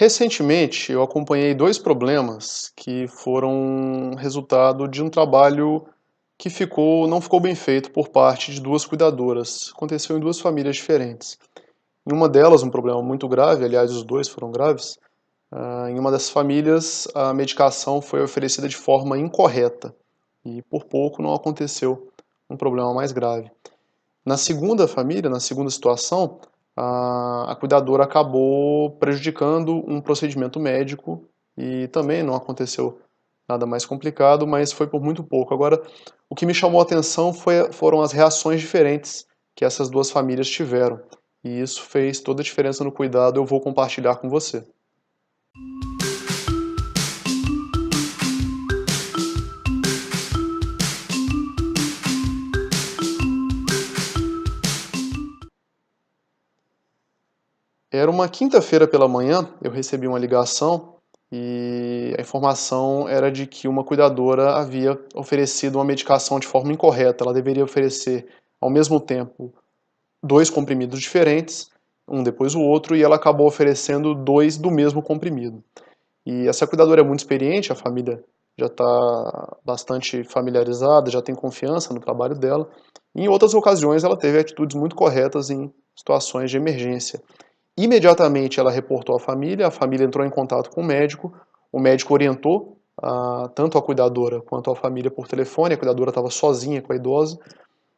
Recentemente, eu acompanhei dois problemas que foram resultado de um trabalho que não ficou bem feito por parte de duas cuidadoras. Aconteceu em duas famílias diferentes. Em uma delas, um problema muito grave, aliás, os dois foram graves. Em uma dessas famílias, a medicação foi oferecida de forma incorreta e por pouco não aconteceu um problema mais grave. Na segunda família, na segunda situação, a cuidadora acabou prejudicando um procedimento médico e também não aconteceu nada mais complicado, mas foi por muito pouco. Agora, o que me chamou a atenção foram as reações diferentes que essas duas famílias tiveram. E isso fez toda a diferença no cuidado, eu vou compartilhar com você. Era uma quinta-feira pela manhã, eu recebi uma ligação e a informação era de que uma cuidadora havia oferecido uma medicação de forma incorreta. Ela deveria oferecer ao mesmo tempo dois comprimidos diferentes, um depois o outro, e ela acabou oferecendo dois do mesmo comprimido. E essa cuidadora é muito experiente, a família já está bastante familiarizada, já tem confiança no trabalho dela. E em outras ocasiões ela teve atitudes muito corretas em situações de emergência. Imediatamente ela reportou à família, a família entrou em contato com o médico orientou tanto a cuidadora quanto a família por telefone, a cuidadora estava sozinha com a idosa,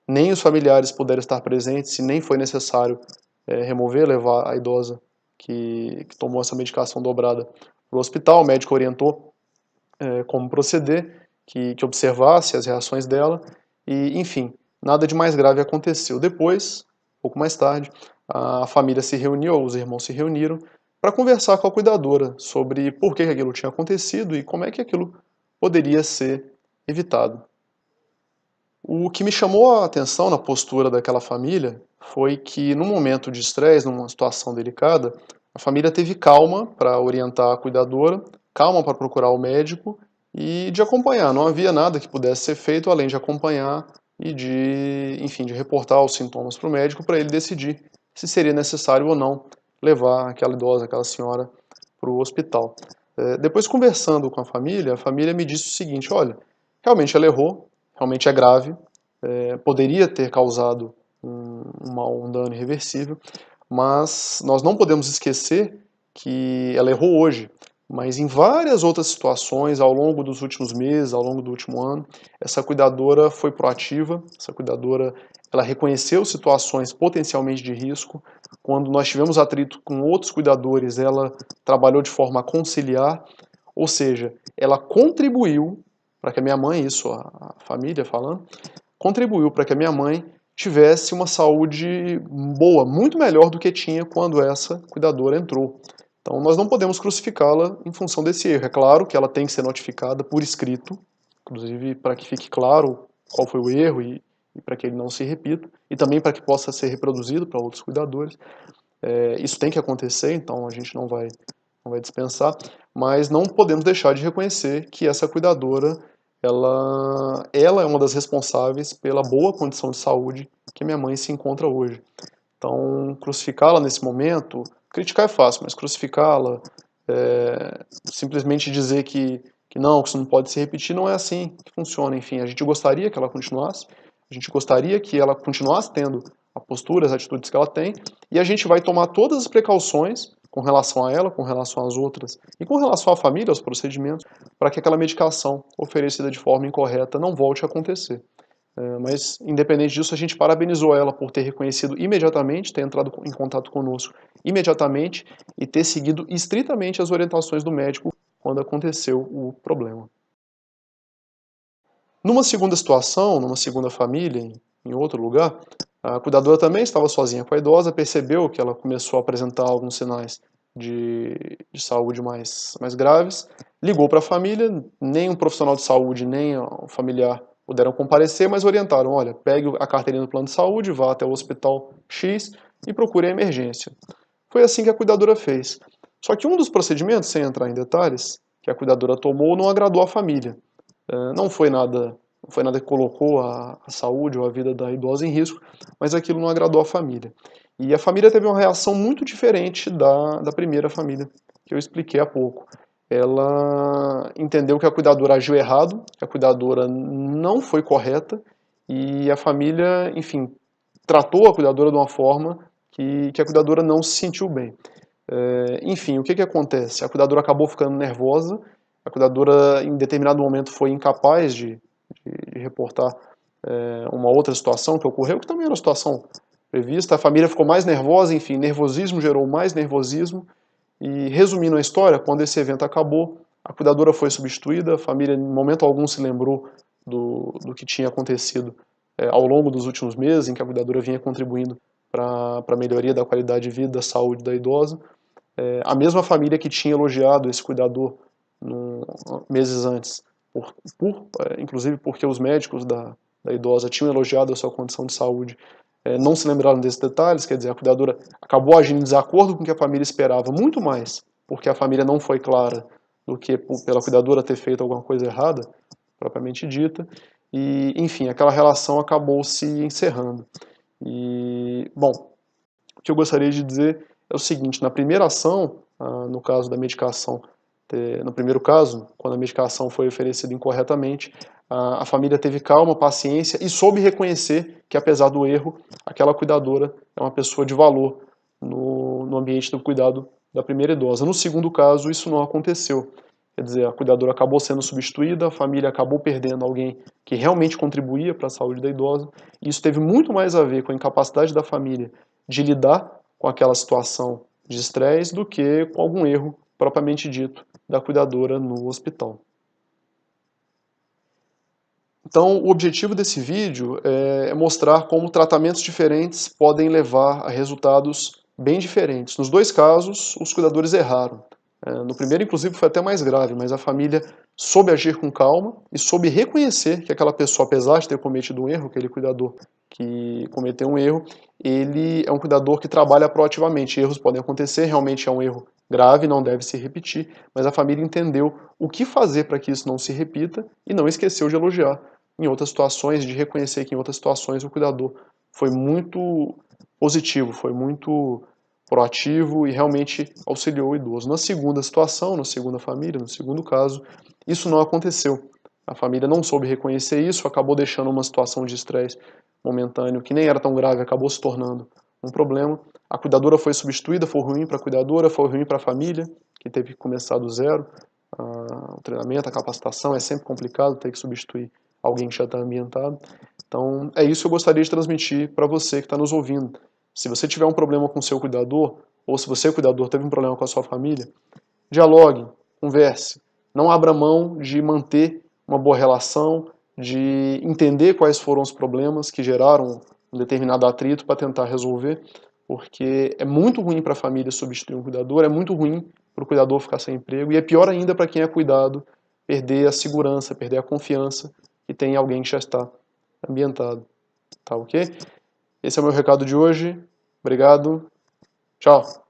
nem os familiares puderam estar presentes e nem foi necessário levar a idosa que tomou essa medicação dobrada para o hospital. O médico orientou como proceder, que observasse as reações dela e, enfim, nada de mais grave aconteceu. Depois, pouco mais tarde, a família se reuniu, os irmãos se reuniram para conversar com a cuidadora sobre por que aquilo tinha acontecido e como é que aquilo poderia ser evitado. O que me chamou a atenção na postura daquela família foi que, num momento de estresse, numa situação delicada, a família teve calma para orientar a cuidadora, calma para procurar o médico e de acompanhar. Não havia nada que pudesse ser feito além de acompanhar e enfim, de reportar os sintomas para o médico para ele decidir se seria necessário ou não levar aquela idosa, aquela senhora, para o hospital. Depois, conversando com a família me disse o seguinte: olha, realmente ela errou, realmente é grave, poderia ter causado um dano irreversível, mas nós não podemos esquecer que ela errou hoje, mas em várias outras situações, ao longo dos últimos meses, ao longo do último ano, essa cuidadora foi proativa, essa cuidadora ela reconheceu situações potencialmente de risco. Quando nós tivemos atrito com outros cuidadores, ela trabalhou de forma a conciliar, ou seja, ela contribuiu para que a minha mãe, isso a família falando, contribuiu para que a minha mãe tivesse uma saúde boa, muito melhor do que tinha quando essa cuidadora entrou. Então nós não podemos crucificá-la em função desse erro. É claro que ela tem que ser notificada por escrito, inclusive para que fique claro qual foi o erro e para que ele não se repita, e também para que possa ser reproduzido para outros cuidadores. Isso tem que acontecer, então a gente não vai dispensar, mas não podemos deixar de reconhecer que essa cuidadora ela é uma das responsáveis pela boa condição de saúde que minha mãe se encontra hoje. Então, crucificá-la nesse momento, criticar é fácil, mas crucificá-la, simplesmente dizer que não, que isso não pode se repetir, não é assim que funciona. Enfim, a gente gostaria que ela continuasse, a gente gostaria que ela continuasse tendo a postura, as atitudes que ela tem, e a gente vai tomar todas as precauções com relação a ela, com relação às outras, e com relação à família, aos procedimentos, para que aquela medicação oferecida de forma incorreta não volte a acontecer. Mas, independente disso, a gente parabenizou ela por ter reconhecido imediatamente, ter entrado em contato conosco imediatamente e ter seguido estritamente as orientações do médico quando aconteceu o problema. Numa segunda situação, numa segunda família, em outro lugar, a cuidadora também estava sozinha com a idosa, percebeu que ela começou a apresentar alguns sinais de saúde mais graves, ligou para a família, nem um profissional de saúde, nem o familiar puderam comparecer, mas orientaram: olha, pegue a carteirinha do plano de saúde, vá até o hospital X e procure a emergência. Foi assim que a cuidadora fez. Só que um dos procedimentos, sem entrar em detalhes, que a cuidadora tomou não agradou a família. Não foi nada que colocou a saúde ou a vida da idosa em risco, mas aquilo não agradou a família. E a família teve uma reação muito diferente da primeira família que eu expliquei há pouco. Ela entendeu que a cuidadora agiu errado, que a cuidadora não foi correta, e a família, enfim, tratou a cuidadora de uma forma que a cuidadora não se sentiu bem. Enfim, o que acontece? A cuidadora acabou ficando nervosa, a cuidadora em determinado momento foi incapaz de reportar uma outra situação que ocorreu, que também era uma situação prevista, a família ficou mais nervosa, enfim, nervosismo gerou mais nervosismo, e resumindo a história, quando esse evento acabou, a cuidadora foi substituída, a família em momento algum se lembrou do que tinha acontecido ao longo dos últimos meses, em que a cuidadora vinha contribuindo para a melhoria da qualidade de vida, da saúde da idosa. A mesma família que tinha elogiado esse cuidador meses antes, inclusive porque os médicos da idosa tinham elogiado a sua condição de saúde, não se lembraram desses detalhes, quer dizer, a cuidadora acabou agindo em desacordo com o que a família esperava, muito mais porque a família não foi clara do que pela cuidadora ter feito alguma coisa errada, propriamente dita, e, enfim, aquela relação acabou se encerrando. E, bom, o que eu gostaria de dizer é o seguinte, na primeira ação, no caso da medicação, no primeiro caso, quando a medicação foi oferecida incorretamente, a família teve calma, paciência e soube reconhecer que, apesar do erro, aquela cuidadora é uma pessoa de valor no ambiente do cuidado da primeira idosa. No segundo caso, isso não aconteceu. Quer dizer, a cuidadora acabou sendo substituída, a família acabou perdendo alguém que realmente contribuía para a saúde da idosa, e isso teve muito mais a ver com a incapacidade da família de lidar com aquela situação de estresse do que com algum erro propriamente dito da cuidadora no hospital. Então, o objetivo desse vídeo é mostrar como tratamentos diferentes podem levar a resultados bem diferentes. Nos dois casos, os cuidadores erraram. No primeiro, inclusive, foi até mais grave, mas a família soube agir com calma e soube reconhecer que aquela pessoa, apesar de ter cometido um erro, aquele cuidador que cometeu um erro, ele é um cuidador que trabalha proativamente. Erros podem acontecer, realmente é um erro grave, não deve se repetir, mas a família entendeu o que fazer para que isso não se repita e não esqueceu de elogiar em outras situações, de reconhecer que em outras situações o cuidador foi muito positivo, foi muito proativo e realmente auxiliou o idoso. Na segunda situação, na segunda família, no segundo caso, isso não aconteceu. A família não soube reconhecer isso, acabou deixando uma situação de estresse momentâneo que nem era tão grave, acabou se tornando um problema. A cuidadora foi substituída, foi ruim para a cuidadora, foi ruim para a família, que teve que começar do zero. O treinamento, a capacitação é sempre complicado, ter que substituir alguém que já está ambientado. Então, é isso que eu gostaria de transmitir para você que está nos ouvindo. Se você tiver um problema com o seu cuidador, ou se você, cuidador, teve um problema com a sua família, dialogue, converse. Não abra mão de manter uma boa relação, de entender quais foram os problemas que geraram um determinado atrito para tentar resolver, porque é muito ruim para a família substituir um cuidador, é muito ruim para o cuidador ficar sem emprego, e é pior ainda para quem é cuidado perder a segurança, perder a confiança que tem alguém que já está ambientado. Tá ok? Esse é o meu recado de hoje. Obrigado. Tchau.